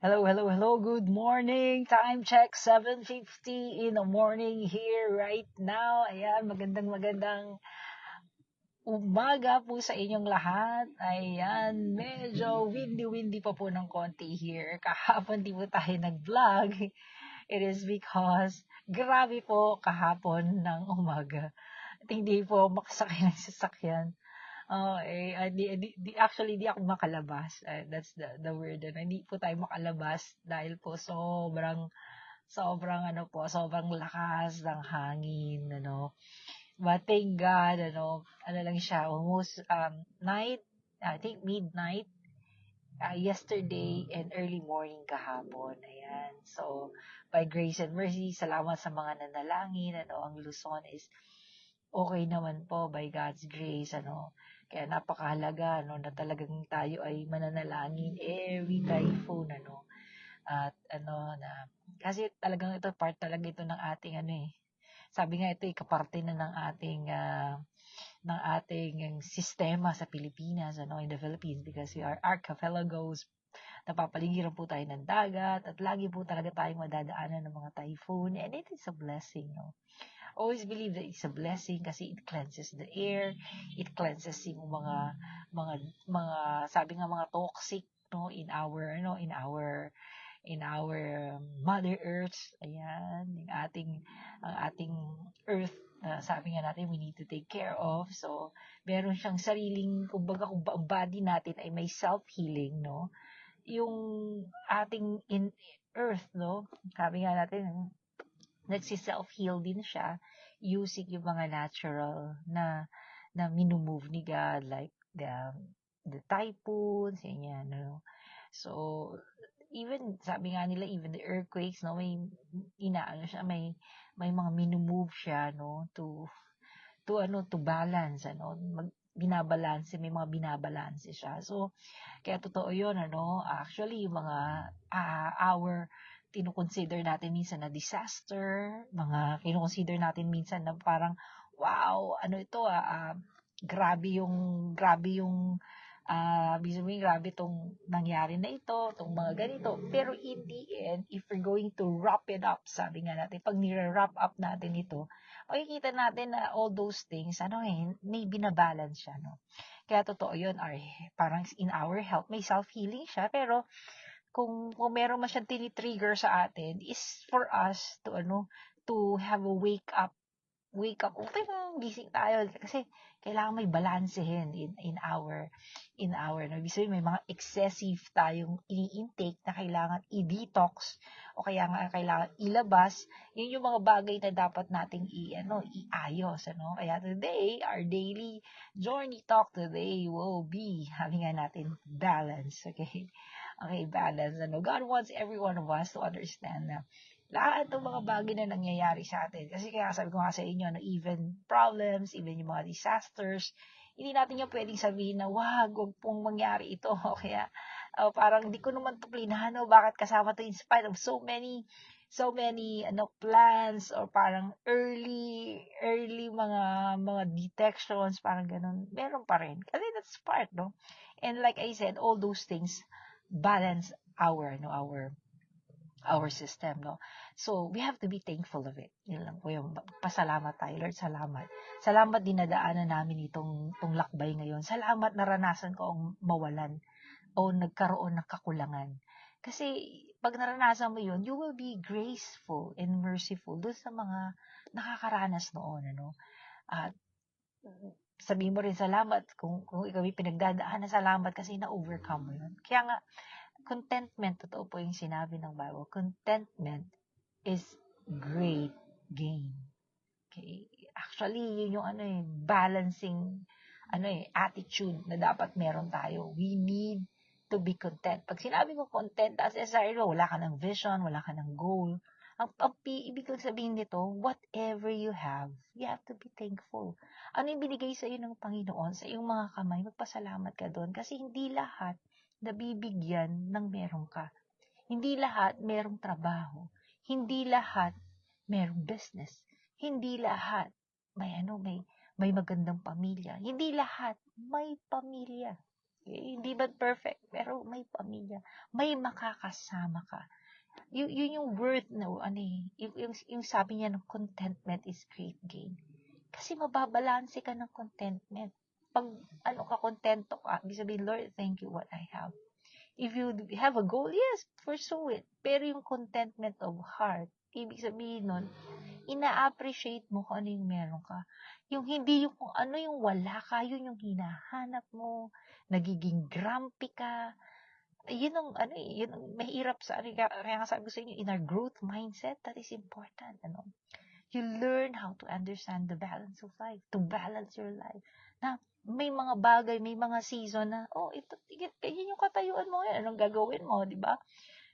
Hello, hello, hello. Good morning. Time check 7:50 in the morning here right now. Ayan, magandang umaga po sa inyong lahat. Ayan, medyo windy pa po ng konti here. Kahapon di po tayo nag-vlog. It is because grabe po kahapon ng umaga. At hindi po makasakay ng sasakyan. Actually, di ako makalabas. That's the word. Hindi po tayo makalabas dahil po sobrang lakas ng hangin, But thank God, ano lang siya, almost night, I think midnight, yesterday and early morning kahapon. Ayan. So, by grace and mercy, salamat sa mga nanalangin, ang Luzon is okay naman po by God's grace, Kaya napakahalaga, na talagang tayo ay mananalangin every typhoon, At kasi talagang ito, part talaga ito ng ating sabi nga ito, kaparte na ng ating sistema sa Pilipinas, in the Philippines, because we are archipelagos, napapaligiran po tayo ng dagat, at lagi po talaga tayong madadaanan ng mga typhoon, and it is a blessing, no? Always believe that it's a blessing kasi it cleanses the air, it cleanses yung mga sabi nga mga toxic, no, in our Mother Earth. Ayan, ang ating Earth, sabi nga natin, we need to take care of. So, meron siyang sariling, kumbaga, kung ang body natin ay may self-healing, no? Yung ating in Earth, no? Sabi nga natin, nagsi-self-heal din siya using yung mga natural na minumove ni God, like the typhoons, yan, no? So, even, sabi nga nila, even the earthquakes, no, may mga minumove siya, no, to balance, binabalanse, may mga binabalanse siya. So, kaya totoo yun, actually, yung mga, kinukonsider natin minsan na disaster, mga kinukonsider natin minsan na parang, wow, ano ito, grabe yung grabe itong nangyari na ito, itong mga ganito. Pero in the end, if we're going to wrap it up, sabi nga natin, pag nire-wrap up natin ito, makikita natin na all those things, may binabalance siya, no? Kaya totoo yun, parang in our health, may self-healing siya, pero kung meron man siyang tini-trigger sa atin, is for us to have a wake up, okay lang, gising tayo. Kasi, kailangan may balansehin in our, no? Ibig sabihin, may mga excessive tayong ini-intake na kailangan i-detox, o kaya nga kailangan ilabas. Yun yung mga bagay na dapat nating iayos, Kaya today, our daily journey talk today will be, sabi nga natin, balance, okay? Okay, balance, God wants every one of us to understand na lahat ng mga bagay na nangyayari sa atin. Kasi kaya sabi ko nga sa inyo, even problems, even yung mga disasters, hindi natin yung pwedeng sabihin na, wag pong mangyari ito. Kaya, parang di ko naman ito plinano, bakit kasama to in spite of so many plans, or parang early mga detections, parang ganun, meron pa rin. Kasi that's part, no? And like I said, all those things balance our system, no? So, we have to be thankful of it. Yun lang po yung pasalamat tayo. Lord, salamat. Salamat dinadaanan namin itong lakbay ngayon. Salamat naranasan ko ang mawalan o nagkaroon ng kakulangan. Kasi, pag naranasan mo yun, you will be graceful and merciful doon sa mga nakakaranas noon, At, sabihin mo rin salamat kung ikaw ay pinagdadaanan, salamat kasi na-overcome mo yun. Kaya nga, contentment, totoo po yung sinabi ng Bible, contentment is great gain. Okay? Actually, yun yung balancing attitude na dapat meron tayo. We need to be content. Pag sinabi ko content, as wala ka ng vision, wala ka ng goal. Ang ibig kong sabihin nito, whatever you have to be thankful. Ano yung binigay sa iyo ng Panginoon, sa iyong mga kamay, magpasalamat ka doon. Kasi hindi lahat nabibigyan ng meron ka. Hindi lahat merong trabaho. Hindi lahat merong business. Hindi lahat may magandang pamilya. Hindi lahat may pamilya. Hindi ba perfect, pero may pamilya, may makakasama ka. Yun yung worth na, yung sabi niya ng contentment is great gain. Kasi mababalanse ka ng contentment. Pag kontento ka, ibig sabihin, Lord, thank you what I have. If you have a goal, yes, pursue it. Pero yung contentment of heart, ibig sabihin nun, ina-appreciate mo kung ano yung meron ka. Yung hindi yung kung ano yung wala ka, yun yung hinahanap mo, nagiging grumpy ka. Yun ang, yun ang mahirap sa, kaya nga sabi ko sa inyo, in our growth mindset, that is important, You learn how to understand the balance of life, to balance your life. Na may mga bagay, may mga season na, yun yung katayuan mo ngayon, anong gagawin mo, di ba?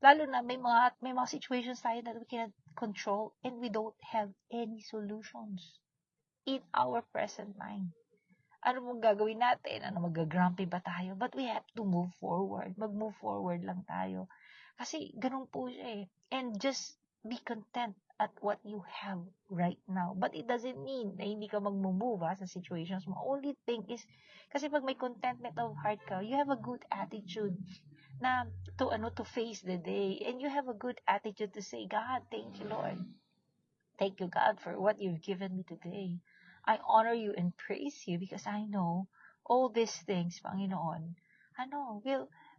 Lalo na may mga situations tayo that we cannot control and we don't have any solutions in our present mind. Ano mong gagawin natin? Ano, mag-grumpy ba tayo? But we have to move forward. Mag-move forward lang tayo. Kasi ganun po siya eh. And just be content at what you have right now. But it doesn't mean na hindi ka mag-move sa situations mo. Only thing is, kasi pag may contentment of heart ka, you have a good attitude na to face the day. And you have a good attitude to say, God, thank you, Lord. Thank you, God, for what you've given me today. I honor you and praise you because I know all these things, Panginoon,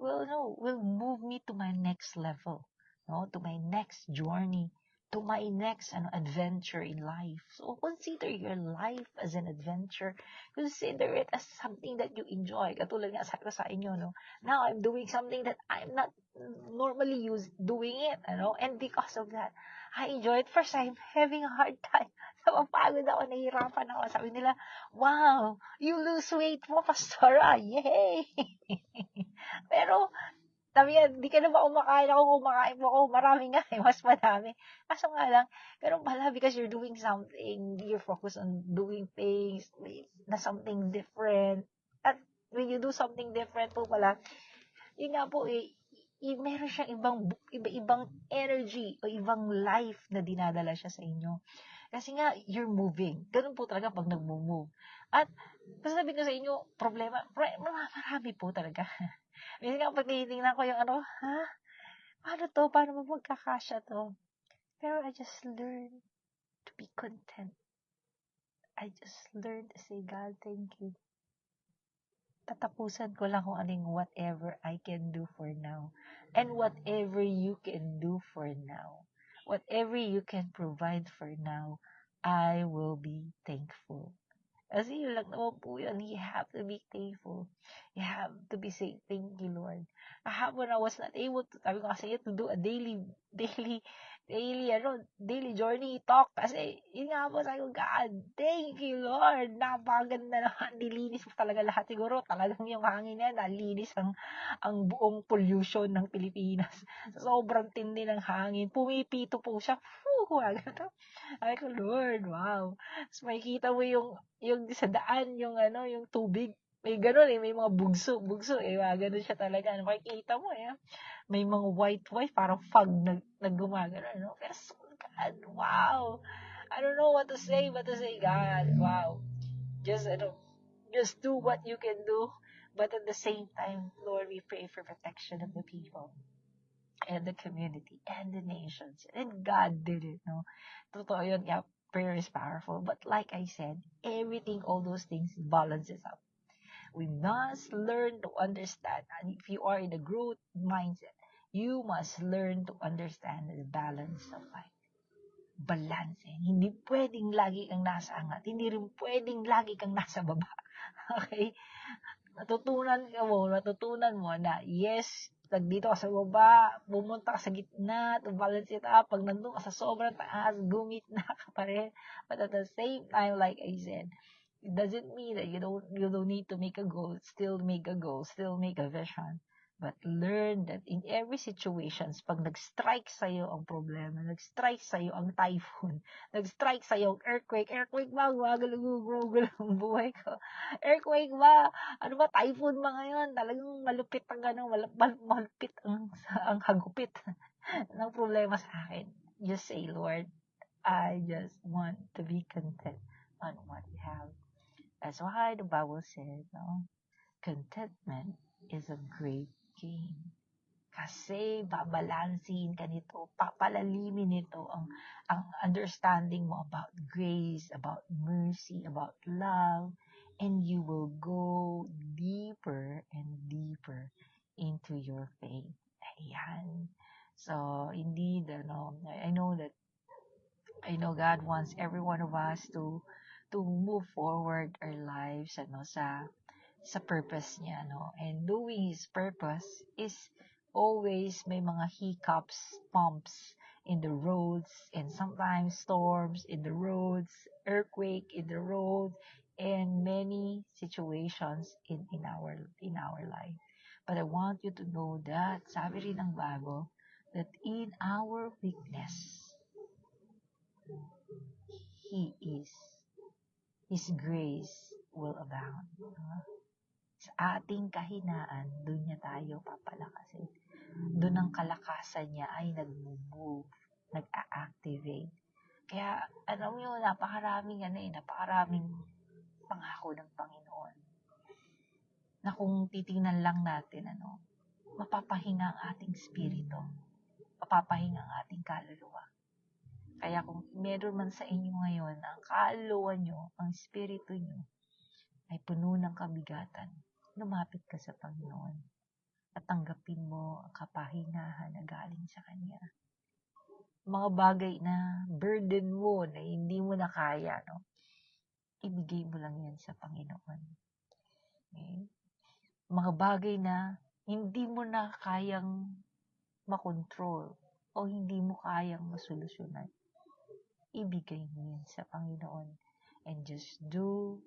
will move me to my next level, to my next journey, to my next adventure in life. So consider your life as an adventure. Consider it as something that you enjoy. Katulad nga sabi ko sa inyo, now I'm doing something that I'm not normally used doing it, and because of that, I enjoy it. First time having a hard time. Napapagod ako, nahihirapan ako. Sabi nila, wow, you lose weight mo, Pastora. Yay! Pero, sabi nga, di ka na ba kumakain po ako, marami nga mas madami. Kaso nga lang, pero pala, because you're doing something, you're focused on doing things, na something different. At when you do something different po pala, yun nga po meron siyang iba-ibang energy o ibang life na dinadala siya sa inyo. Kasi nga, you're moving. Ganun po talaga pag nag-move. At, sabi ko sa inyo, marami po talaga. Kasi nga, pag tinitingnan ko yung paano to? Paano mo magkakasya to? Pero I just learned to be content. I just learned to say, God, thank you. Tatapusan ko lang kung aning whatever I can do for now. And whatever you can do for now. Whatever you can provide for now, I will be thankful. Kasi yun lang naman po yun. You have to be thankful. You have to be saying, thank you, Lord. Kahapon I was not able to, sabi ko kasi to do a daily journey talk. Kasi, yun nga po, sabi ko, God, thank you, Lord. Napakaganda naman. Nilinis mo talaga lahat. Siguro, talagang yung hangin na, nalinis ang buong pollution ng Pilipinas. Sobrang tindi ng hangin. Pumipito po siya. Ay ko, Lord, wow. Tapos makikita mo yung sa daan, yung tubig. May gano'n may mga bugso, ganun siya talaga. Makikita mo may mga white, parang fog na gumagano, Pero, God, wow. I don't know what to say, God, wow. Just do what you can do. But at the same time, Lord, we pray for protection of the people and the community and the nations. And God did it, no? Totoo yun, yeah, prayer is powerful. But like I said, everything, all those things balances out. We must learn to understand. And if you are in a growth mindset, you must learn to understand the balance of life. Balance. Hindi pwedeng lagi kang nasa angat. Hindi rin pwedeng lagi kang nasa baba. Okay? Natutunan mo na, yes, dito ka sa baba, pumunta ka sa gitna, to balance it up. Pag nandun ka sa sobrang taas, gumitna ka pa rin. But at the same time, like I said, it doesn't mean that you don't need to make a goal, still make a vision. But learn that in every situation, pag nag-strike sa'yo ang problema, nag-strike sa'yo ang typhoon, nag-strike sa'yo ang earthquake ba, gumagulo ang buhay ko. Earthquake ba? Ano ba, typhoon ba ngayon? Talagang malupit ang malupit ang hagupit ng problema sa akin. Just say, Lord, I just want to be content on what you have. That's why the Bible says, contentment is a great gain. Kasi babalansin ka nito, papalalimin nito ang understanding mo about grace, about mercy, about love, and you will go deeper and deeper into your faith. Ayan. So, indeed, I know God wants every one of us to move forward our lives sa purpose niya, no? And doing His purpose is always may mga hiccups, bumps in the roads, and sometimes storms in the roads, earthquake in the road, and many situations in our life. But I want you to know that, sabi rin ng Bible, that in our weakness, He is. His grace will abound. Sa ating kahinaan, doon niya tayo papalakasin. Doon ang kalakasan niya ay nag-move, nag-a-activate. Kaya, alam mo, napakaraming pangako ng Panginoon. Na kung titingnan lang natin, mapapahinga ang ating spirito. Mapapahinga ang ating kaluluwa. Kaya kung meron man sa inyo ngayon, ang kaluluwa nyo, ang spirito nyo, ay puno ng kabigatan, lumapit ka sa Panginoon at tanggapin mo ang kapahingahan na galing sa Kanya. Mga bagay na burden mo na hindi mo na kaya, ibigay mo lang yan sa Panginoon. Okay? Mga bagay na hindi mo na kayang makontrol o hindi mo kayang masolusyonan, ibigay mo yan sa Panginoon and just do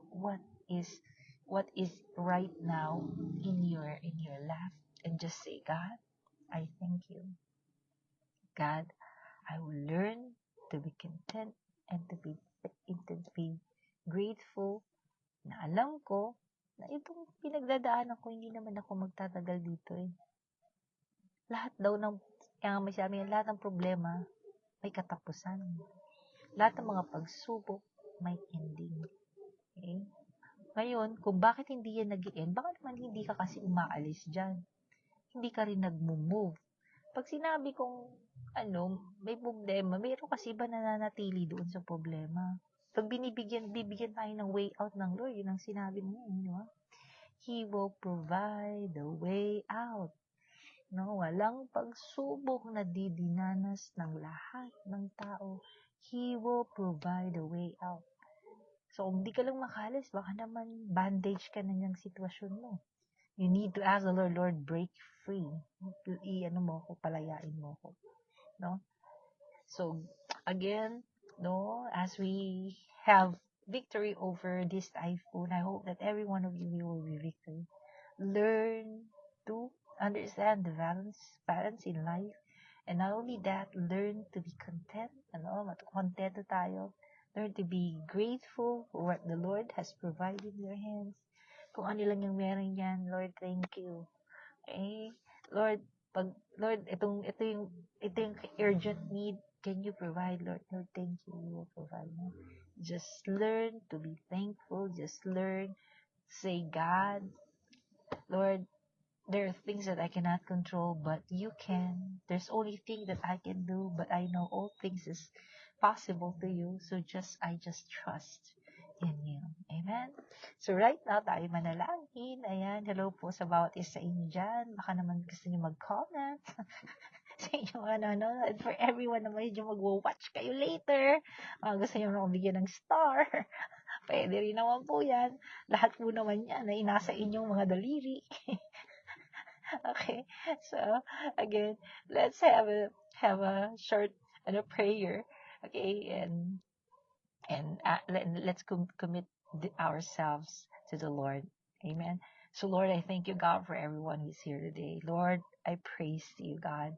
what is right now in your life, and just say, God, I thank you. God, I will learn to be content and to be grateful na alam ko na itong pinagdadaanan ko, hindi naman ako magtatagal dito eh. Lahat ng problema may katapusan. Lahat ng mga pagsubok may ending. Okay? Ngayon, kung bakit hindi yan nag-i-end, baka naman hindi ka kasi umaalis dyan. Hindi ka rin nag-move. Pag sinabi kong, may problema, mayroon kasi ba nananatili doon sa problema? Pag bibigyan tayo ng way out ng Lord, yun ang sinabi niya, di ba? He will provide the way out. No, walang pagsubok na didinanas ng lahat ng tao. He will provide the way out. So, kung di ka lang makalis, baka naman bandage ka na niyang sitwasyon mo. You need to ask the Lord, Lord, break free. Palayain mo ko. No? So, again, as we have victory over this typhoon, I hope that every one of you will be victory. Learn to understand the balance in life. And not only that, learn to be content. Kontento tayo. Learn to be grateful for what the Lord has provided in your hands. Kung ano lang yung meron yan, Lord, thank you. Okay? Lord, ito yung urgent need, can you provide, Lord? Lord, thank you, you will provide. Just learn to be thankful. Just learn to say, God, Lord, there are things that I cannot control, but you can. There's only thing that I can do, but I know all things is possible to you. So I just trust in you. Amen? So right now, tayo manalangin. Ayan, hello po sa bawat isa inyo dyan. Baka naman gusto niyo mag-comment sa inyong and for everyone na medyo mag-watch kayo later. Gusto niyo na bigyan ng star. Pwede rin naman po yan. Lahat po naman yan na inasa inyong mga daliri. Okay, so again, let's have a short prayer. Okay, and let's commit ourselves to the Lord. Amen. So Lord, I thank you, God, for everyone who's here today. Lord, I praise you, God,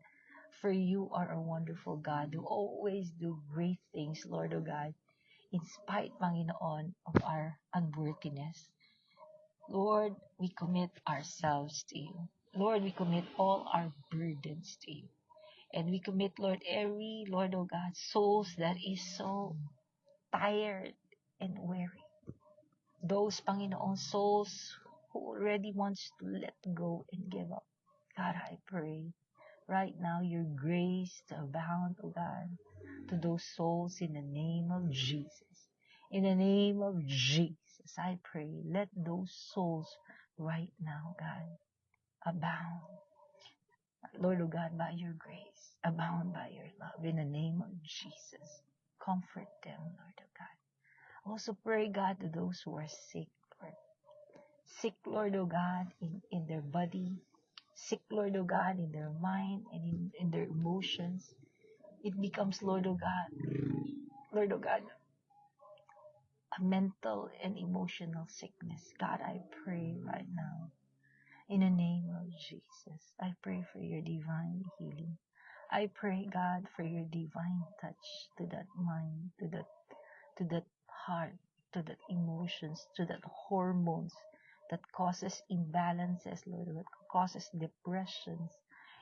for you are a wonderful God who always do great things, Lord, oh God, in spite, Panginoon, of our unworthiness. Lord, we commit ourselves to you. Lord, we commit all our burdens to you. And we commit, Lord, every, Lord, oh God, souls that is so tired and weary. Those, Panginoong souls who already wants to let go and give up. God, I pray right now your grace to abound, oh God, to those souls in the name of Jesus. In the name of Jesus, I pray, let those souls right now, God, abound. Lord, oh God, by your grace, abound by your love. In the name of Jesus, comfort them, Lord, oh God. Also pray, God, to those who are sick, Lord. Sick, Lord, oh God, in their body. Sick, Lord, oh God, in their mind and in their emotions. It becomes, Lord, oh God, Lord, oh God, a mental and emotional sickness. God, I pray right now, in the name of Jesus, I pray for your divine healing. I pray, God, for your divine touch to that mind, to that heart, to that emotions, to that hormones that causes imbalances, Lord, that causes depressions.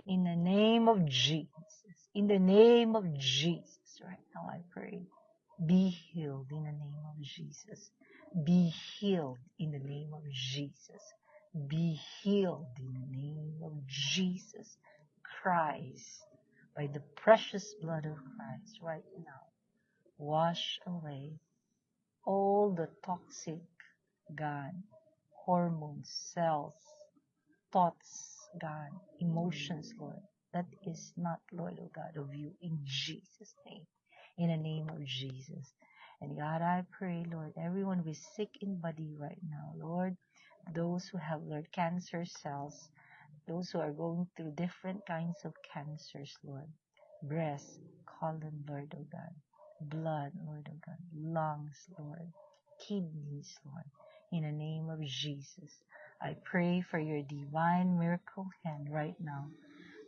In the name of Jesus, in the name of Jesus, right now I pray, be healed in the name of Jesus. Be healed in the name of Jesus. Be healed in the name of Jesus Christ. By the precious blood of Christ right now, wash away all the toxic, God, hormones, cells, thoughts, God, emotions, Lord, that is not, Lord, oh God, of you, in Jesus' name, in the name of Jesus. And God, I pray, Lord, everyone who is sick in body right now, Lord, those who have, Lord, cancer cells, those who are going through different kinds of cancers, Lord, breast, colon, Lord, oh God, blood, Lord, oh God, lungs, Lord, kidneys, Lord, in the name of Jesus. I pray for your divine miracle hand right now,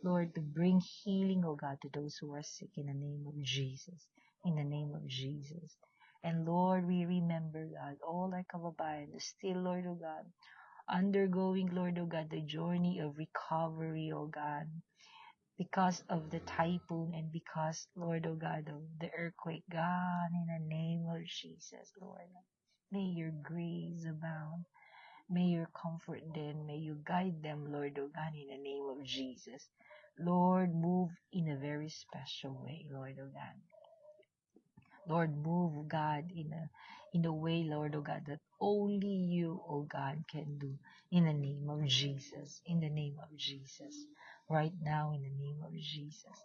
Lord, to bring healing, oh God, to those who are sick in the name of Jesus, in the name of Jesus. And Lord, we remember, God, all our kababayan, still, Lord, oh God, undergoing, Lord, oh God, the journey of recovery, oh God, because of the typhoon and because, Lord, oh God, of the earthquake. God, in the name of Jesus, Lord, may your grace abound. May you comfort them. May you guide them, Lord, oh God, in the name of Jesus. Lord, move in a very special way, Lord, oh God. Lord, move, God, in a way, Lord, oh God, that only you, oh God, can do. In the name of Jesus. In the name of Jesus. Right now, in the name of Jesus.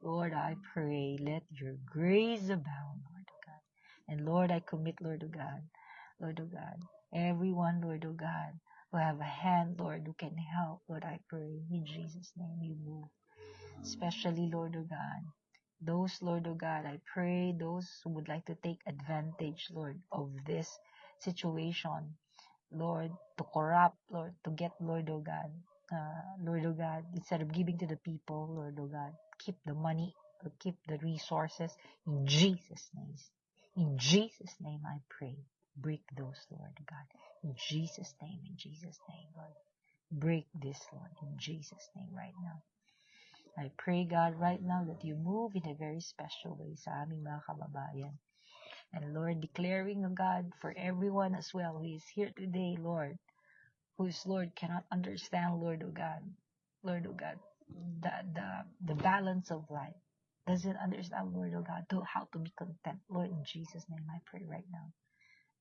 Lord, I pray, let your grace abound, Lord, oh God. And Lord, I commit, Lord, oh God, Lord, oh God, everyone, Lord, oh God, who have a hand, Lord, who can help, Lord, I pray, in Jesus' name you move. Especially, Lord, oh God, those, Lord, oh God, I pray those who would like to take advantage, Lord, of this situation, Lord, to corrupt, Lord, to get, Lord, oh God, Lord, oh God, instead of giving to the people, Lord, oh God, keep the money, or keep the resources, in Jesus' name. In Jesus' name I pray. Break those, Lord God. In Jesus' name, Lord. Break this, Lord, in Jesus' name right now. I pray, God, right now that you move in a very special way sa aming mga kababayan. And Lord, declaring, oh God, for everyone as well who is here today, Lord, whose, Lord, cannot understand, Lord, oh God, the balance of life, doesn't understand, Lord, oh God, how to be content. Lord, in Jesus' name I pray right now.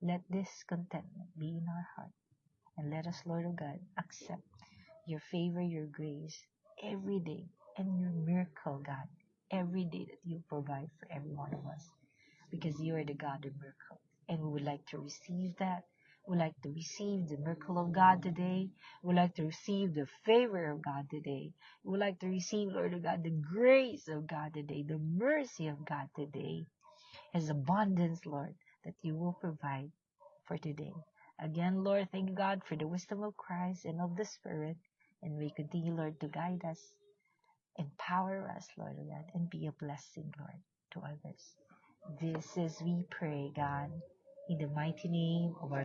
Let this contentment be in our heart. And let us, Lord, oh God, accept your favor, your grace every day, and your miracle, God, every day that you provide for every one of us. Because you are the God of miracles. And we would like to receive that. We would like to receive the miracle of God today. We would like to receive the favor of God today. We would like to receive, Lord of God, the grace of God today, the mercy of God today, as abundance, Lord, that you will provide for today. Again, Lord, thank you, God, for the wisdom of Christ and of the Spirit. And we continue, Lord, to guide us, empower us, Lord God, and be a blessing, Lord, to others. This is we pray, God, in the mighty name of our